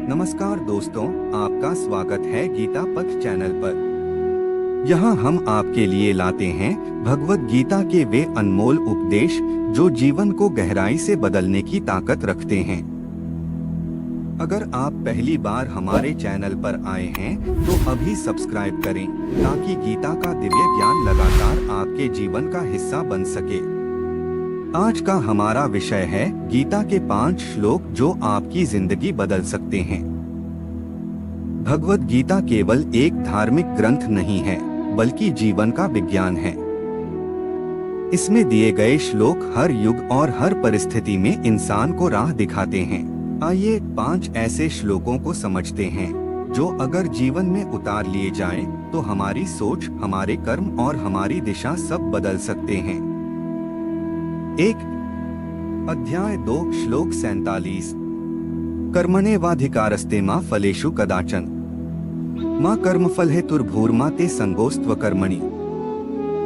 नमस्कार दोस्तों, आपका स्वागत है गीता पथ चैनल पर। यहाँ हम आपके लिए लाते हैं भगवत गीता के वे अनमोल उपदेश जो जीवन को गहराई से बदलने की ताकत रखते हैं। अगर आप पहली बार हमारे चैनल पर आए हैं तो अभी सब्सक्राइब करें ताकि गीता का दिव्य ज्ञान लगातार आपके जीवन का हिस्सा बन सके। आज का हमारा विषय है गीता के 5 श्लोक जो आपकी जिंदगी बदल सकते हैं। भगवत गीता केवल एक धार्मिक ग्रंथ नहीं है बल्कि जीवन का विज्ञान है। इसमें दिए गए श्लोक हर युग और हर परिस्थिति में इंसान को राह दिखाते हैं। आइए 5 ऐसे श्लोकों को समझते हैं जो अगर जीवन में उतार लिए जाएं, तो हमारी सोच, हमारे कर्म और हमारी दिशा सब बदल सकते हैं। 1 अध्याय 2 श्लोक 47 कर्मण्येवाधिकारस्ते मा फलेषु कदाचन मा कर्मफल हेतुर्भूर्मा ते संगोस्त्व कर्मणि।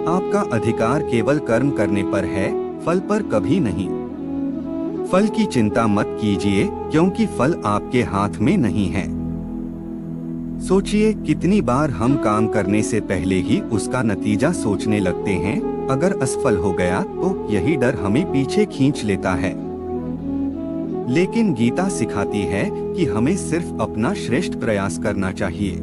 आपका अधिकार केवल कर्म करने पर है, फल पर कभी नहीं। फल की चिंता मत कीजिए क्योंकि फल आपके हाथ में नहीं है। सोचिए कितनी बार हम काम करने से पहले ही उसका नतीजा सोचने लगते हैं। अगर असफल हो गया तो यही डर हमें पीछे खींच लेता है। लेकिन गीता सिखाती है कि हमें सिर्फ अपना श्रेष्ठ प्रयास करना चाहिए।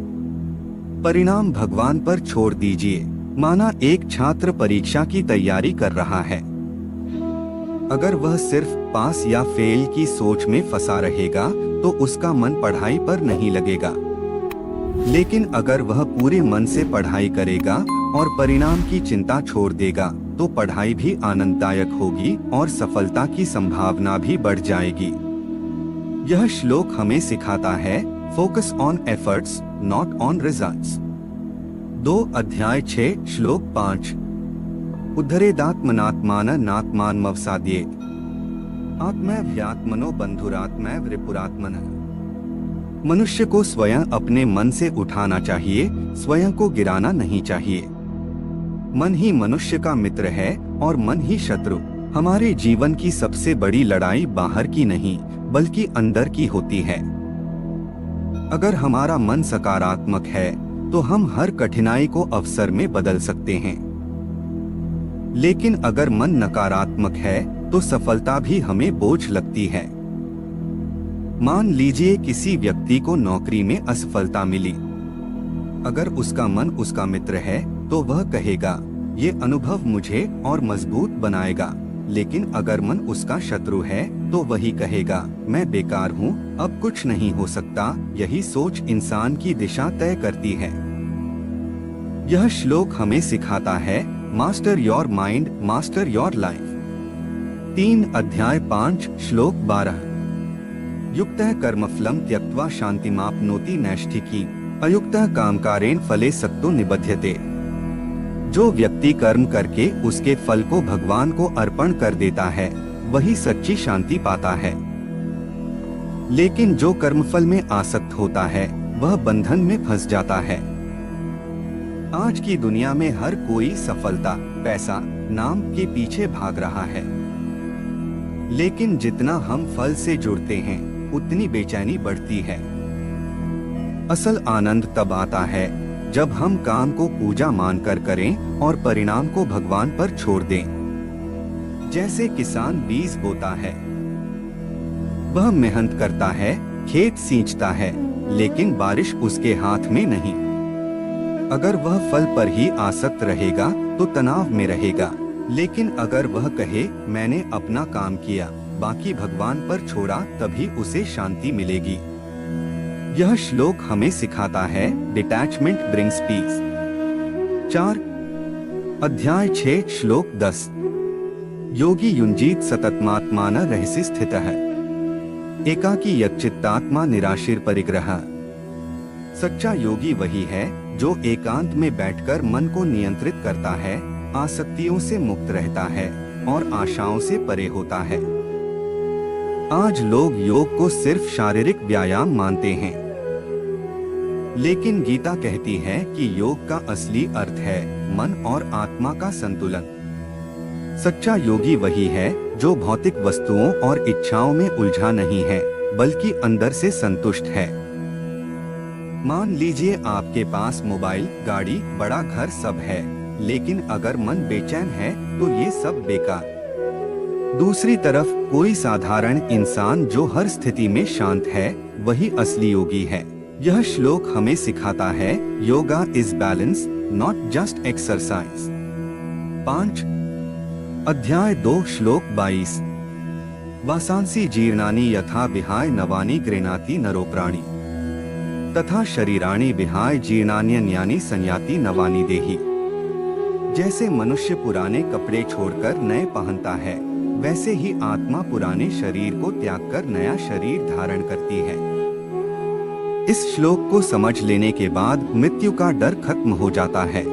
परिणाम भगवान पर छोड़ दीजिए। माना एक छात्र परीक्षा की तैयारी कर रहा है। अगर वह सिर्फ पास या फेल की सोच में फंसा रहेगा तो उसका मन पढ़ाई पर नहीं लगेगा। लेकिन अगर वह पूरे मन से पढ़ाई करेगा और परिणाम की चिंता छोड़ देगा तो पढ़ाई भी आनंददायक होगी और सफलता की संभावना भी बढ़ जाएगी। यह श्लोक हमें सिखाता है focus on efforts not on results. 2 अध्याय 6 श्लोक 5 उद्धरेदात्मनात्मान नात्मानमवसाद्ये आत्मैव्यात्मनो बंधुरात्मैव रिपुरात्मनः। मनुष्य को स्वयं अपने मन से उठाना चाहिए, स्वयं को गिराना नहीं चाहिए। मन ही मनुष्य का मित्र है और मन ही शत्रु। हमारे जीवन की सबसे बड़ी लड़ाई बाहर की नहीं बल्कि अंदर की होती है। अगर हमारा मन सकारात्मक है तो हम हर कठिनाई को अवसर में बदल सकते हैं। लेकिन अगर मन नकारात्मक है तो सफलता भी हमें बोझ लगती है। मान लीजिए किसी व्यक्ति को नौकरी में असफलता मिली। अगर उसका मन उसका मित्र है तो वह कहेगा ये अनुभव मुझे और मजबूत बनाएगा। लेकिन अगर मन उसका शत्रु है तो वही कहेगा मैं बेकार हूँ, अब कुछ नहीं हो सकता। यही सोच इंसान की दिशा तय करती है। यह श्लोक हमें सिखाता है master your mind master your life. 3 अध्याय 5 श्लोक 12 युक्तः कर्मफलं त्यक्त्वा शान्तिमाप्नोति नैष्ठिकी अयुक्तः कामकारेण फले सक्तो निबध्यते। जो व्यक्ति कर्म करके उसके फल को भगवान को अर्पण कर देता है वही सच्ची शांति पाता है। लेकिन जो कर्मफल में आसक्त होता है वह बंधन में फंस जाता है। आज की दुनिया में हर कोई सफलता, पैसा, नाम के पीछे भाग रहा है। लेकिन जितना हम फल से जुड़ते हैं उतनी बेचैनी बढ़ती है। असल आनंद तब आता है जब हम काम को पूजा मानकर करें और परिणाम को भगवान पर छोड़ दें। जैसे किसान बीज बोता है, वह मेहनत करता है, खेत सींचता है, लेकिन बारिश उसके हाथ में नहीं। अगर वह फल पर ही आसक्त रहेगा तो तनाव में रहेगा। लेकिन अगर वह कहे मैंने अपना काम किया, बाकी भगवान पर छोड़ा, तभी उसे शांति मिलेगी। यह श्लोक हमें सिखाता है डिटैचमेंट ब्रिंग्स पीस। 4 अध्याय 6 श्लोक 10 योगी युञ्जीत सततमात्मान रहसि स्थितः एकाकी यच्चित्तात्मा निराशीर परिग्रह। सच्चा योगी वही है जो एकांत में बैठकर मन को नियंत्रित करता है, आसक्तियों से मुक्त रहता है और आशाओं से परे होता है। आज लोग योग को सिर्फ शारीरिक व्यायाम मानते हैं, लेकिन गीता कहती है कि योग का असली अर्थ है मन और आत्मा का संतुलन। सच्चा योगी वही है जो भौतिक वस्तुओं और इच्छाओं में उलझा नहीं है बल्कि अंदर से संतुष्ट है। मान लीजिए आपके पास मोबाइल, गाड़ी, बड़ा घर सब है, लेकिन अगर मन बेचैन है तो ये सब बेकार। दूसरी तरफ कोई साधारण इंसान जो हर स्थिति में शांत है, वही असली योगी है। यह श्लोक हमें सिखाता है, yoga is balance, not just exercise. 5 अध्याय 2 श्लोक 22। वासांसी जीर्णानि यथा विहाय नवानि गृह्णाति नरो प्राणी, तथा शरीराणि विहाय जीर्णान्यन्यानि संयाति नवानि देहि। जैसे मनुष्य पुराने कपड़े छोड़कर नए पहनता है, वैसे ही आत्मा पुराने शरीर को त्याग कर नया शरीर धारण करती है। इस श्लोक को समझ लेने के बाद मृत्यु का डर खत्म हो जाता है।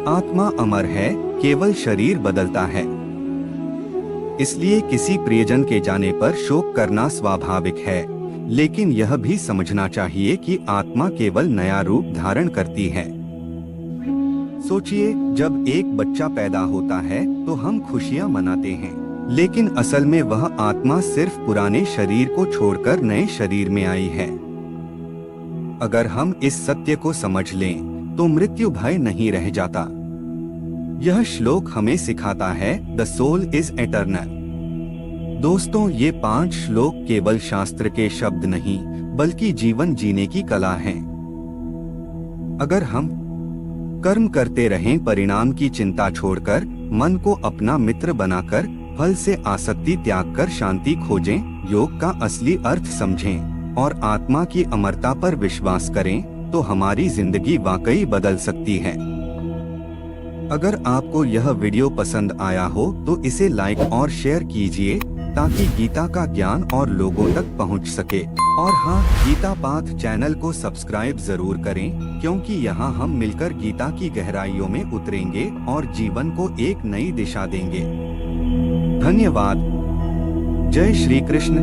आत्मा अमर है, केवल शरीर बदलता है। इसलिए किसी प्रियजन के जाने पर शोक करना स्वाभाविक है, लेकिन यह भी समझना चाहिए कि आत्मा केवल नया रूप धारण करती है। सोचिए, जब एक बच्चा पैदा होता है तो हम खुशियां मनाते हैं, लेकिन असल में वह आत्मा सिर्फ पुराने शरीर को छोड़कर नए शरीर में आई है। अगर हम इस सत्य को समझ लें, तो मृत्यु भय नहीं रह जाता। यह श्लोक हमें सिखाता है, द सोल इज एटर्नल। दोस्तों, ये 5 श्लोक केवल शास्त्र के शब्द नहीं, बल्कि जीवन जीने की कला हैं। अगर हम कर्म करते रहें, परिणाम की चिंता छोड़कर, मन को अपना मित्र बनाकर, फल से आसक्ति त्याग कर शांति खोजें, योग का असली अर्थ समझें और आत्मा की अमरता पर विश्वास करें, तो हमारी जिंदगी वाकई बदल सकती है। अगर आपको यह वीडियो पसंद आया हो तो इसे लाइक और शेयर कीजिए, ताकि गीता का ज्ञान और लोगों तक पहुंच सके। और हाँ, गीता पाथ चैनल को सब्सक्राइब जरूर करें, क्योंकि यहाँ हम मिलकर गीता की गहराइयों में उतरेंगे और जीवन को एक नई दिशा देंगे। धन्यवाद। जय श्री कृष्ण।